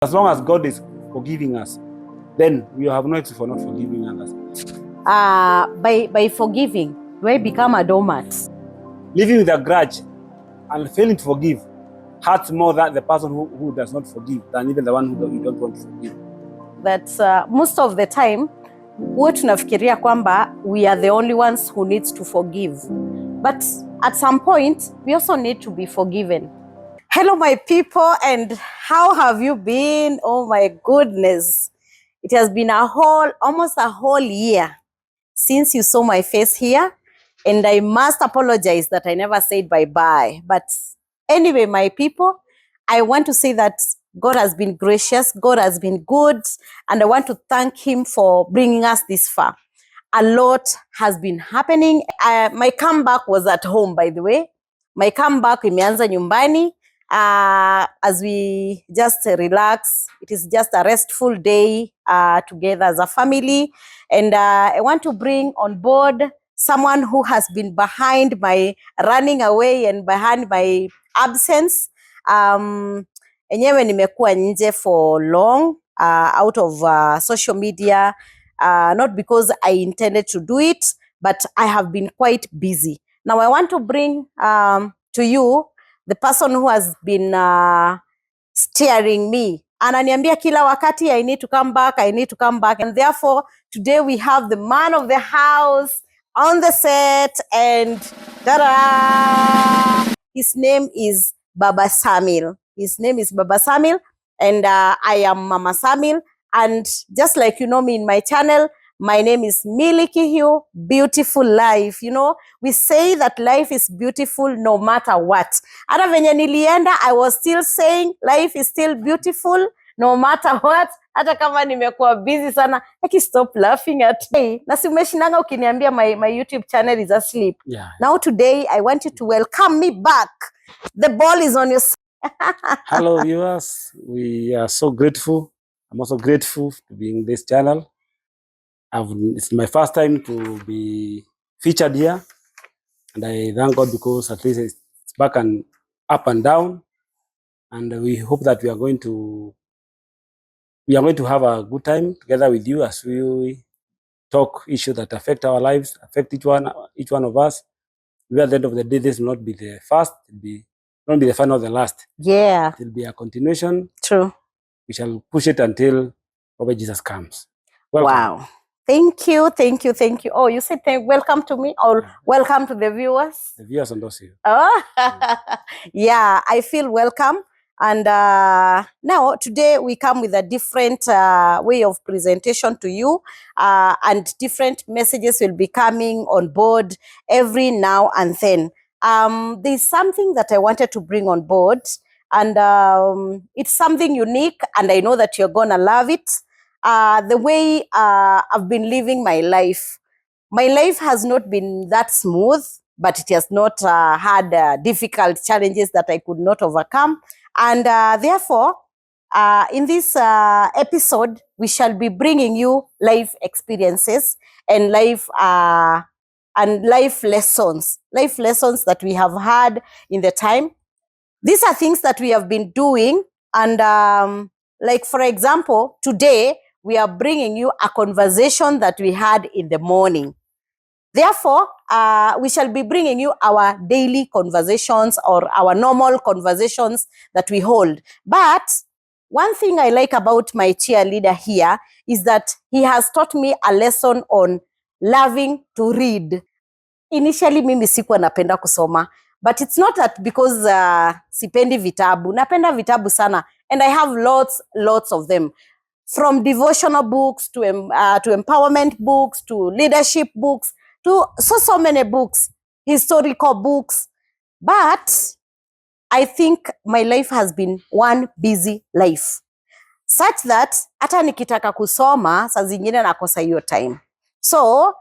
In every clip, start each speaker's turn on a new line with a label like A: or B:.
A: As long as God is forgiving us, then we have no excuse for not forgiving others.
B: By forgiving, do I become a doormat?
A: Living with a grudge and failing to forgive hurts more than the person who does not forgive than even the one who you don't want to forgive.
B: That most of the time huwa tunafikiria kwamba we are the only ones who needs to forgive, but at some point we also need to be forgiven. Hello my people, and how have you been? Oh my goodness, it has been almost a whole year since you saw my face here, and I must apologize that I never said bye-bye. But anyway, my people, I want to say that God has been gracious, God has been good, and I want to thank Him for bringing us this far. A lot has been happening. My comeback was at home, by the way. My comeback imeanza nyumbani. As we just relax, it is just a restful day together as a family. And I want to bring on board someone who has been behind my running away and behind my absence. Enyewe nimekuwa nje for long, out of social media, not because I intended to do it, but I have been quite busy. Now I want to bring to you the person who has been steering me. Ananiambia kila wakati, I need to come back, I need to come back. And therefore, today we have the man of the house on the set, and ta-da! His name is Baba Samuel. His name is Baba Samuel, and I am Mama Samuel. And just like you know me in my channel, my name is Miliki Hiu, Beautiful Life. You know, we say that life is beautiful no matter what. Hata venye nilienda, I was still saying life is still beautiful no matter what. Hata kama nimekuwa busy sana, I can stop laughing at me. Na si umeshinanga ukiniambia my YouTube channel is asleep.
A: Yeah.
B: Now today, I want you to welcome me back. The ball is on your side.
A: Hello viewers, we are so grateful. I'm also grateful to be in this channel. It's my first time to be featured here, and I thank God because at least it's back and up and down, and we hope that we are going to have a good time together with you as we talk issues that affect our lives, affect each one of us. Maybe at the end of the day, this will not be the first, not be the final, the last.
B: Yeah.
A: It will be a continuation.
B: True.
A: We shall push it until Prophet Jesus comes. Welcome.
B: Wow. Thank you, thank you, thank you. Oh, you said welcome to me, or welcome to the viewers?
A: The viewers endorse you.
B: Oh, yeah, I feel welcome. And now, today we come with a different way of presentation to you, and different messages will be coming on board every now and then. There's something that I wanted to bring on board, and it's something unique, and I know that you're gonna love it. The way I've been living my life. My life has not been that smooth, but it has not had difficult challenges that I could not overcome. And therefore, in this episode, we shall be bringing you life experiences and life lessons that we have had in the time. These are things that we have been doing, and like for example, today we are bringing you a conversation that we had in the morning. Therefore, we shall be bringing you our daily conversations or our normal conversations that we hold. But one thing I like about my cheerleader here is that he has taught me a lesson on loving to read. Initially, mimi sikuwa napenda kusoma, but it's not that because sipendi vitabu. Napenda vitabu sana, and I have lots of them. From devotional books to empowerment books to leadership books to so many books, historical books. But I think my life has been one busy life, such that hata nikitaka kusoma saa zingine nakosa hiyo time. So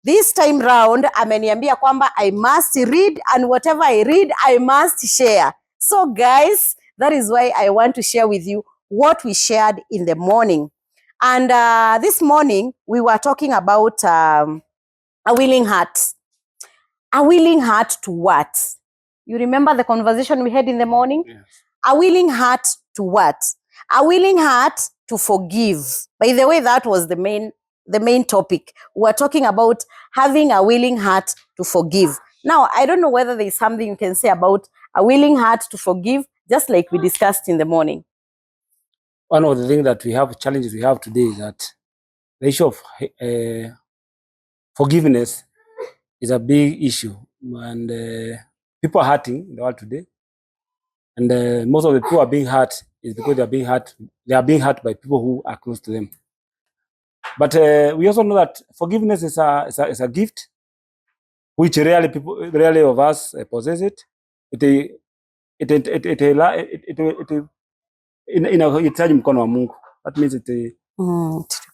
B: this time round ameniambia kwamba I must read, and whatever I read I must share. So guys, that is why I want to share with you what we shared in the morning. And this morning we were talking about a willing heart. A willing heart to what? You remember the conversation we had in the morning?
A: Yes.
B: A willing heart to what? A willing heart to forgive. By the way, that was the main topic. We're talking about having a willing heart to forgive. Now, I don't know whether there's something you can say about a willing heart to forgive, just like we discussed in the morning.
A: One of the things that we have, challenges we have today, is that the issue of forgiveness is a big issue, and people are hurting in the world today. And most of the people are being hurt is because they are being hurt by people who are close to them. But we also know that forgiveness is a gift which rarely of us possess it. Inahitaji mkono wa Mungu. That means it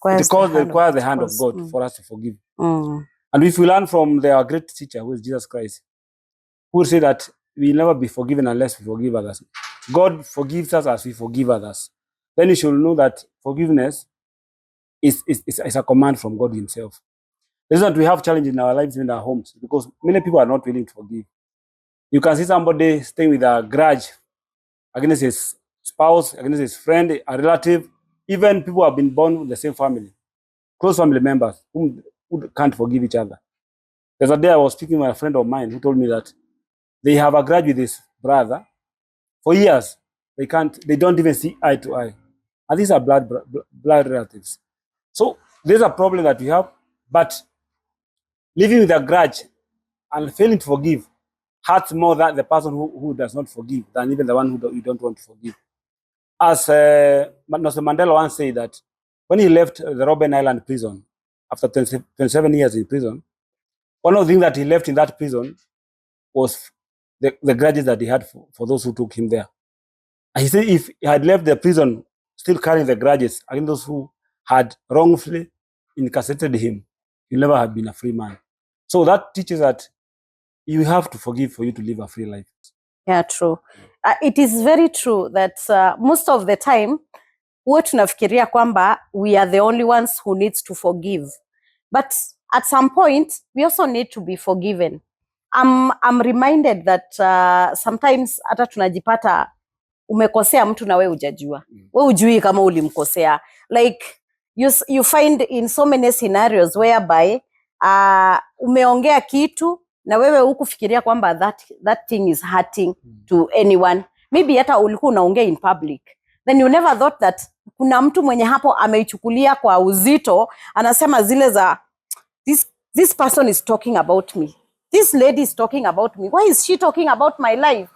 A: requires the hand of God for us to forgive. And if we learn from our great teacher, who is Jesus Christ, who will say that we will never be forgiven unless we forgive others. God forgives us as we forgive others. Then you should know that forgiveness is a command from God himself. The reason that we have challenges in our lives, in our homes, because many people are not willing to forgive. You can see somebody staying with a grudge against his spouse, against his friend, a relative, even people who have been born with the same family, close family members who can't forgive each other. There's a day I was speaking with a friend of mine who told me that they have a grudge with his brother for years. They don't even see eye to eye. And these are blood relatives. So there's a problem that we have, but living with a grudge and failing to forgive hurts more than the person who does not forgive than even the one who you don't want to forgive. As Nelson Mandela once said that when he left the Robben Island prison after 27 years in prison, one of the things that he left in that prison was the grudges that he had for those who took him there. And he said if he had left the prison still carrying the grudges against those who had wrongfully incarcerated him, he'll never have been a free man. So that teaches that you have to forgive for you to live a free life.
B: Yeah, true. It is very true that most of the time huwa tunafikiria kwamba we are the only ones who needs to forgive. But at some point, we also need to be forgiven. I'm reminded that sometimes hata tunajipata umekosea mtu na we hujajua. We hujui kama ulimkosea. Like you find in so many scenarios whereby umeongea kitu na wewe hukufikiria kwamba that thing is hurting to anyone. Maybe hata ulikuwa unaongea in public. Then you never thought that kuna mtu mwenye hapo ameichukulia kwa uzito, anasema zile za this person is talking about me. This lady is talking about me. Why is she talking about my life?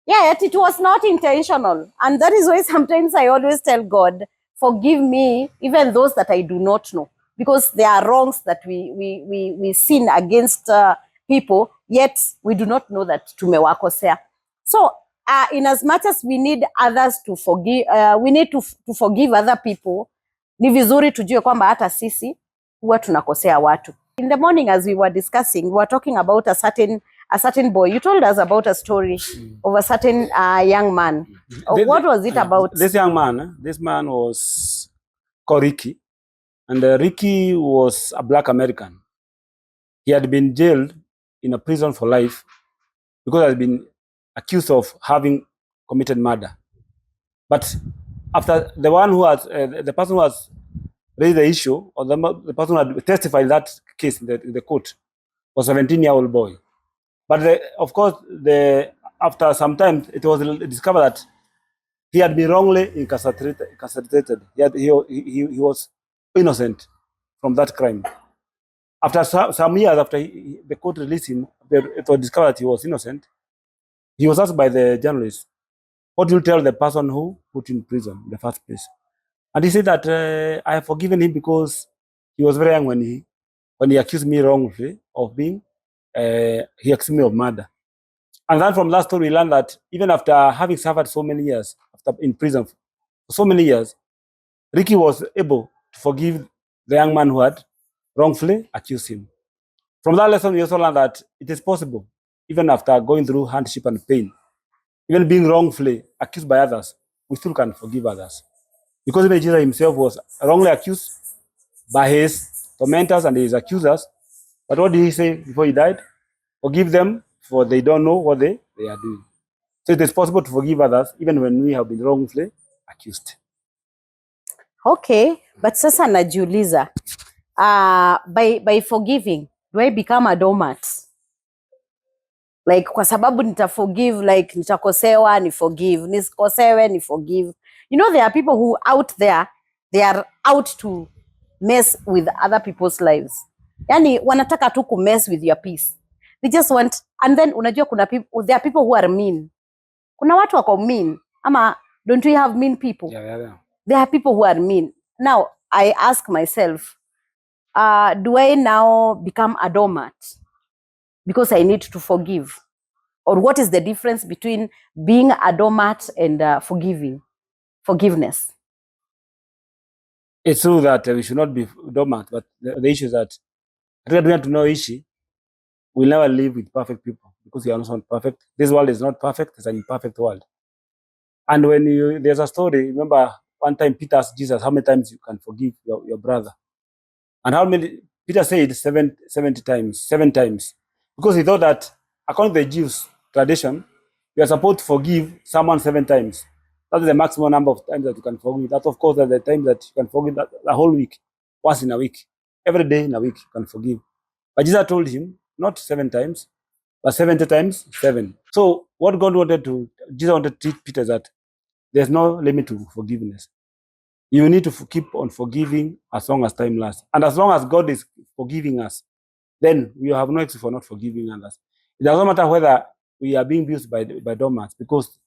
B: Yeah, it was not intentional. And that is why sometimes I always tell God, forgive me, even those that I do not know. Because there are wrongs that we sin against people, yet we do not know that tumewakosea. So, in as much as we need others to forgive, we need to forgive other people, ni vizuri tujue kwamba hata sisi huwa tunakosea watu. In the morning, as we were discussing, we were talking about a certain boy. You told us about a story of a certain young man. What was it about?
A: This young man, this man was called Ricky. And Ricky was a black American. He had been jailed in a prison for life because he had been accused of having committed murder. But after the person who has raised the issue, or the person who had testified in that case in the court, was a 17-year-old boy. But of course, after some time, it was discovered that he had been wrongly incarcerated. He was innocent from that crime. After some years, after the court released him, it was discovered that he was innocent. He was asked by the journalist, what do you tell the person who put him in prison in the first place? And he said that I have forgiven him because he was very young when he accused me wrongly of being, he accused me of murder. And then from that story, we learned that even after having suffered so many years, after in prison for so many years, Ricky was able to forgive the young man who had wrongfully accused him. From that lesson, we also learned that it is possible, even after going through hardship and pain, even being wrongfully accused by others, we still can forgive others. Because even Jesus himself was wrongly accused by his tormentors and his accusers. But what did he say before he died? Forgive them, for they don't know what they are doing. So it is possible to forgive others even when we have been wrongfully accused.
B: Okay, but sasa najiuliza, by forgiving, do I become a doormat? Like kwa sababu nitaforgive, like nitakosewa ni forgive, nisikosewe ni forgive. You know, there are people who out there, they are out to mess with other people's lives. Yani wanataka tu ku mess with your peace. They just want, and then unajua kuna people, there are people who are mean. Kuna watu wako mean, ama don't we have mean people?
A: Yeah.
B: There are people who are mean. Now I ask myself, do I now become a doormat because I need to forgive? Or what is the difference between being a doormat and forgiveness?
A: It's true that we should not be doormat, but the issue is that to know ishi, we'll never live with perfect people because we are not perfect. This world is not perfect; it's an imperfect world. And when there's a story, remember one time Peter asked Jesus, "How many times you can forgive your brother?" And how many? Peter said 70 times, 7 times, because he thought that according to the Jews' tradition, you are supposed to forgive someone 7 times. That is the maximum number of times that you can forgive. That, of course, that's the time that you can forgive the whole week, once in a week, every day in a week you can forgive. But Jesus told him not 7 times, but 70 times 7. So what Jesus wanted to teach Peter that there's no limit to forgiveness. You need to keep on forgiving as long as time lasts. And as long as God is forgiving us, then we have no excuse for not forgiving others. It doesn't matter whether we are being abused by doormats, because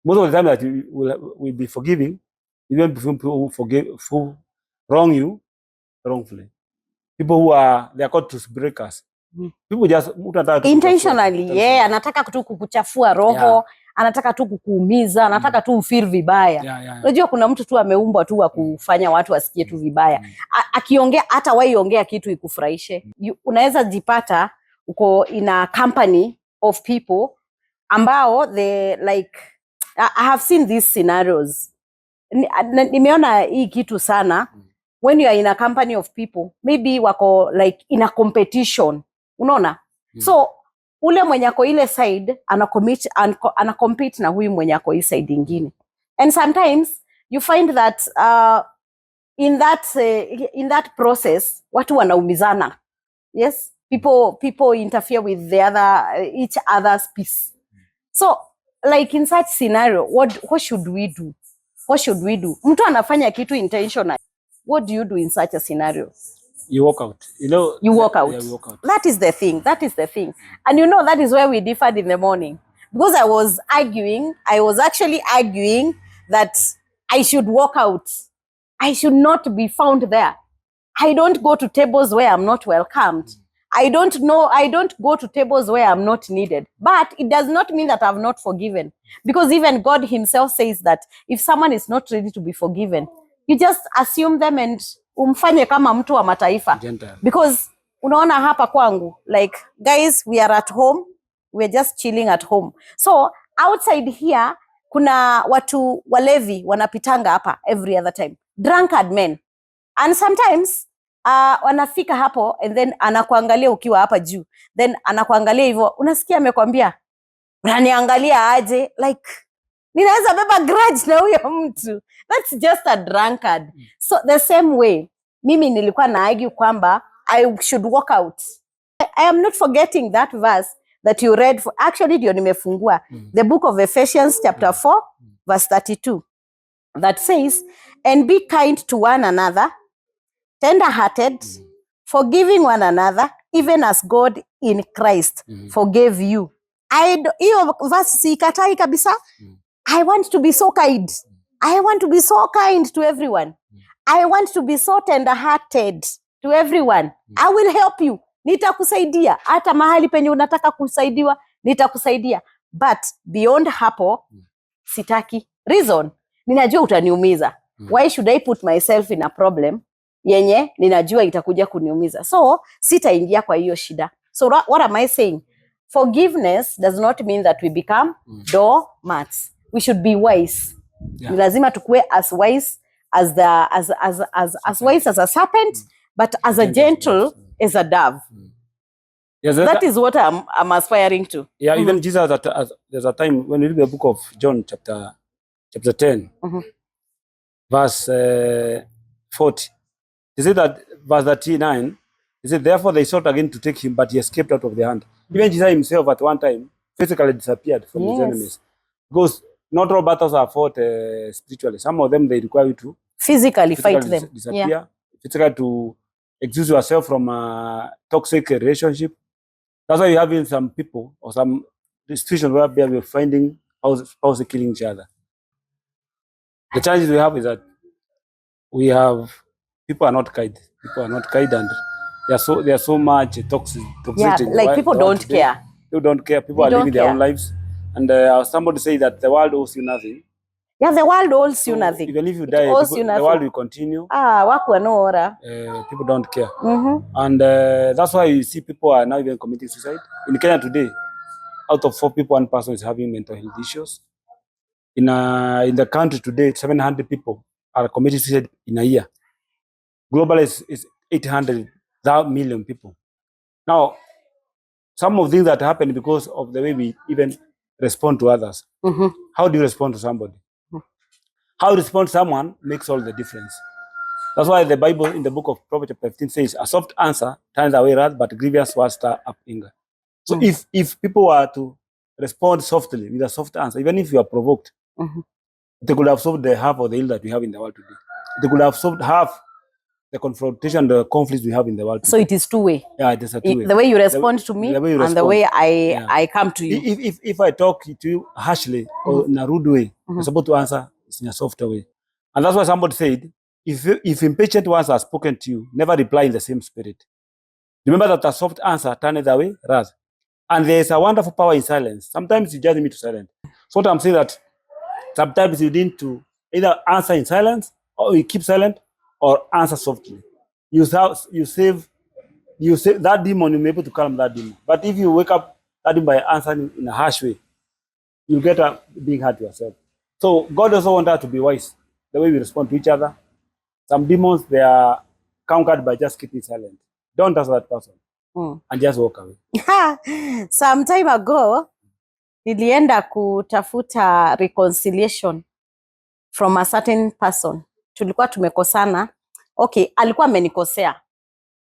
A: most of the time that we'll be forgiving, even people who wrong you wrongfully. People they are called to break us. People just
B: intentionally, yeah, anataka tu kukuchafua roho, yeah. Anataka tu kukuumiza, anataka tu ufeel vibaya. Unajua kuna mtu tu ameumbwa tu wa kufanya watu wasikie tu vibaya. Akiongea hata waiongea kitu ikufurahishe. Unaweza jipata uko in a company of people ambao they like, I have seen these scenarios. Nimeona hii kitu sana. When you are in a company of people, maybe wako like in a competition. Unaona? So ule mwenye ako ile side anacompete na huyu mwenye ako hii side ingine. And sometimes you find that in that process watu wanaumizana. Yes, people interfere with each other's peace. So like in such scenario, what should we do? What should we do? Mtu anafanya kitu intentional. What do you do in such a scenario?
A: You walk out.
B: You walk out.
A: Yeah, you walk out.
B: That is the thing. And that is where we differed in the morning. Because I was actually arguing that I should walk out. I should not be found there. I don't go to tables where I'm not welcomed. I don't go to tables where I'm not needed. But it does not mean that I've not forgiven. Because even God himself says that if someone is not ready to be forgiven, you just assume them and umfanye kama mtu wa mataifa.
A: Gentile.
B: Because unaona hapa kwangu, like guys, we are at home, we're just chilling at home. So outside here kuna watu walevi wanapitanga hapa every other time, drunkard men, and sometimes wanafika hapo and then anakuangalia ukiwa hapa juu, then anakuangalia hivyo, unasikia amekwambia unaniangalia aje, like ninaweza beba grudge na huyo mtu. That's just a drunkard. So the same way, mimi nilikuwa na argue kwamba I should walk out. I am not forgetting that verse that you read. Actually, ndio nimefungua the book of Ephesians chapter 4 verse 32 that says, and be kind to one another, tender-hearted, forgiving one another, even as God in Christ forgave you. Hiyo verse sikatai kabisa. I want to be so kind. I want to be so kind to everyone. I want to be so tender-hearted to everyone. I will help you. Nitakusaidia. Hata mahali penye unataka kusaidiwa, nitakusaidia. But beyond hapo, sitaki. Reason, ninajua utaniumiza. Why should I put myself in a problem yenye ninajua itakuja kuniumiza? So, sitaingia kwa hiyo shida. So, what am I saying? Forgiveness does not mean that we become doormats. We should be wise. Yeah. Ni lazima tukue as wise as wise as a serpent, but as a gentle as a dove. Yes, that is what I'm aspiring to.
A: Yeah, even Jesus, there's a time when you read the book of John, chapter 10, verse 40. They say that verse 39, he said, therefore they sought again to take him, but he escaped out of their hand. Even Jesus himself at one time physically disappeared from his enemies. Because not all battles are fought spiritually. Some of them, they require you to
B: physically fight them.
A: Disappear. Physically to excuse yourself from a toxic relationship. That's why you have some people or some institutions where we're finding how's killing each other. The challenges we have is that we have people are not kind. People are not kind, and there's so much toxicity.
B: Yeah, like people don't care.
A: People don't care. People are living their own lives. And somebody say that the world owes you nothing.
B: Yeah, the world owes you nothing.
A: Even if you die, the world will continue. People don't care. And that's why you see people are now even committing suicide. In Kenya today, out of 4 people, 1 person is having mental health issues. In the country today, 700 people are committing suicide in a year. Globally, is 800 million people. Now, some of things that happen because of the way we even respond to others. How do you respond to somebody? How you respond to someone makes all the difference. That's why the Bible in the book of Proverbs chapter 15 says, a soft answer turns away wrath, but grievous words stir up anger. So if people were to respond softly with a soft answer, even if you are provoked, they could have solved the half of the ill that we have in the world today. They could have solved half the confrontation, the conflicts we have in the world today.
B: So it is two-way.
A: Yeah, it is a two-way.
B: The way you respond to me and the way I come to you.
A: If I talk to you harshly or in a rude way, you're supposed to answer in a softer way. And that's why somebody said, if impatient ones are spoken to you, never reply in the same spirit. Remember that a soft answer turns away wrath. And there is a wonderful power in silence. Sometimes you just need to silence. So what I'm saying that sometimes you need to either answer in silence, or you keep silent, or answer softly. You save that demon. You're able to calm that demon. But if you wake up that demon by answering in a harsh way, you get a big hurt yourself. So God also wants us to be wise. The way we respond to each other. Some demons, they are conquered by just keeping silent. Don't answer that person and just walk away.
B: Some time ago, nilienda kutafuta reconciliation from a certain person. Tulikuwa tumekosana. Okay, alikuwa amenikosea.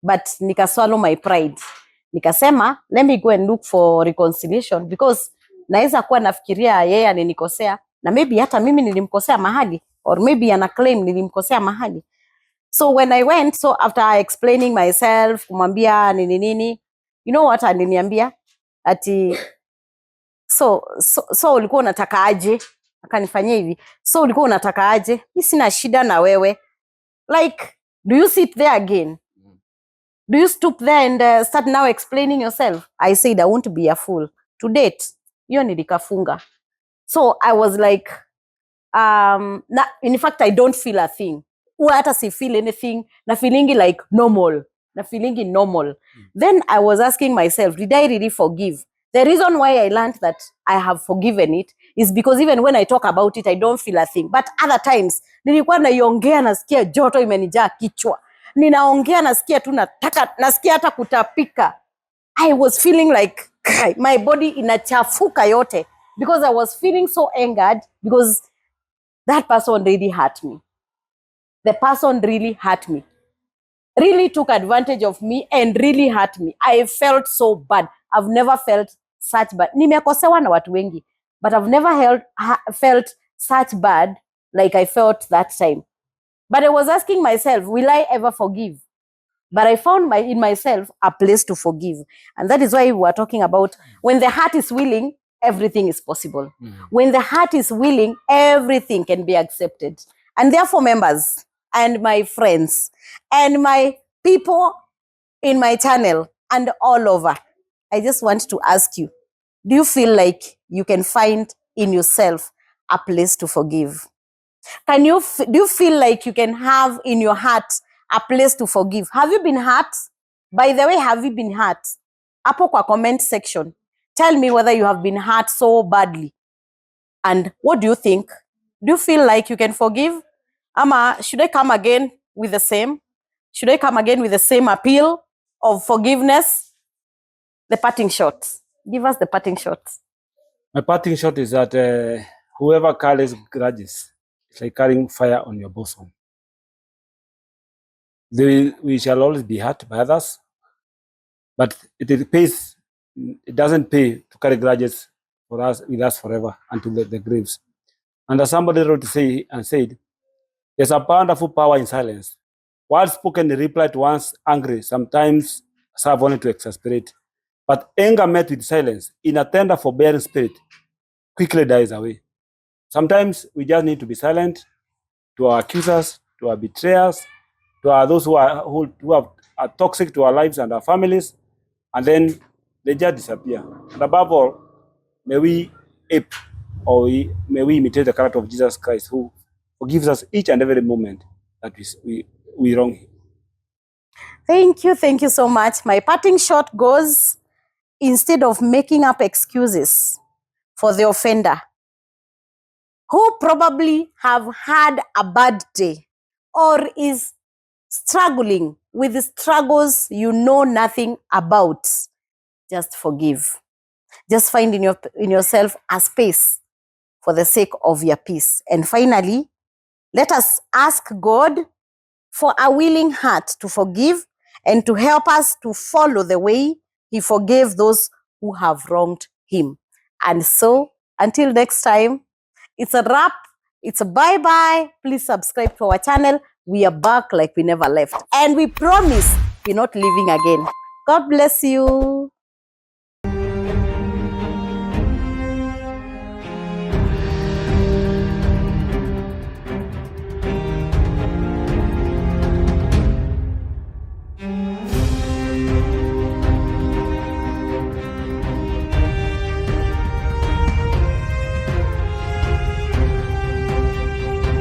B: But nikaswallow my pride. Nikasema, let me go and look for reconciliation because naweza kuwa nafikiria yeye ananikosea na maybe hata mimi nilimkosea mahali, or maybe ana claim nilimkosea mahali. So when I went, so after explaining myself, kumwambia nini, you know what aliniambia? Ati so ulikuwa unataka aje? Akanifanyia hivi. So ulikuwa unataka aje? Mimi sina shida na wewe. Like, do you sit there again? Do you stoop there and start now explaining yourself? I said I won't be a fool. To date, hiyo nilikafunga. So I was like, in fact, I don't feel a thing. Hata si feel anything. Na feelingi like normal. Then I was asking myself, did I really forgive? The reason why I learned that I have forgiven it is because even when I talk about it, I don't feel a thing. But other times, nilikuwa naiongea nasikia joto imenijaa kichwa. Ninaongea nasikia tu nasikia hata kutapika. I was feeling like my body inachafuka yote because I was feeling so angered because that person really hurt me. The person really hurt me. Really took advantage of me and really hurt me. I felt so bad. I've never felt such bad. Nimekosewa na watu wengi, but I've never felt such bad like I felt that time. But I was asking myself, will I ever forgive? But I found in myself a place to forgive. And that is why we were talking about when the heart is willing, everything is possible. When the heart is willing, everything can be accepted. And therefore, members and my friends and my people in my channel and all over, I just want to ask you, do you feel like you can find in yourself a place to forgive? Do you feel like you can have in your heart a place to forgive? Have you been hurt? By the way, have you been hurt? Hapo kwa comment section, tell me whether you have been hurt so badly. And what do you think? Do you feel like you can forgive? Ama, should I come again with the same? Should I come again with the same appeal of forgiveness? The parting shot. Give us the parting shot.
A: My parting shot is that whoever carries grudges, it's like carrying fire on your bosom. We shall always be hurt by others, but it doesn't pay to carry grudges with us forever until the graves. And as somebody wrote and said, there's a wonderful power in silence. Words spoken in reply to one's angry sometimes serve only to exasperate. But anger met with silence in a tender, forbearing spirit quickly dies away. Sometimes we just need to be silent to our accusers, to our betrayers, to those who are toxic to our lives and our families, and then they just disappear. And above all, may we imitate the character of Jesus Christ, who forgives us each and every moment that we wrong him.
B: Thank you so much. My parting shot goes, instead of making up excuses for the offender, who probably have had a bad day or is struggling with the struggles you know nothing about, just forgive. Just find in yourself a space for the sake of your peace. And finally, let us ask God for a willing heart to forgive and to help us to follow the way He forgave those who have wronged Him. And so, until next time, it's a wrap. It's a bye-bye. Please subscribe to our channel. We are back like we never left. And we promise we're not leaving again. God bless you.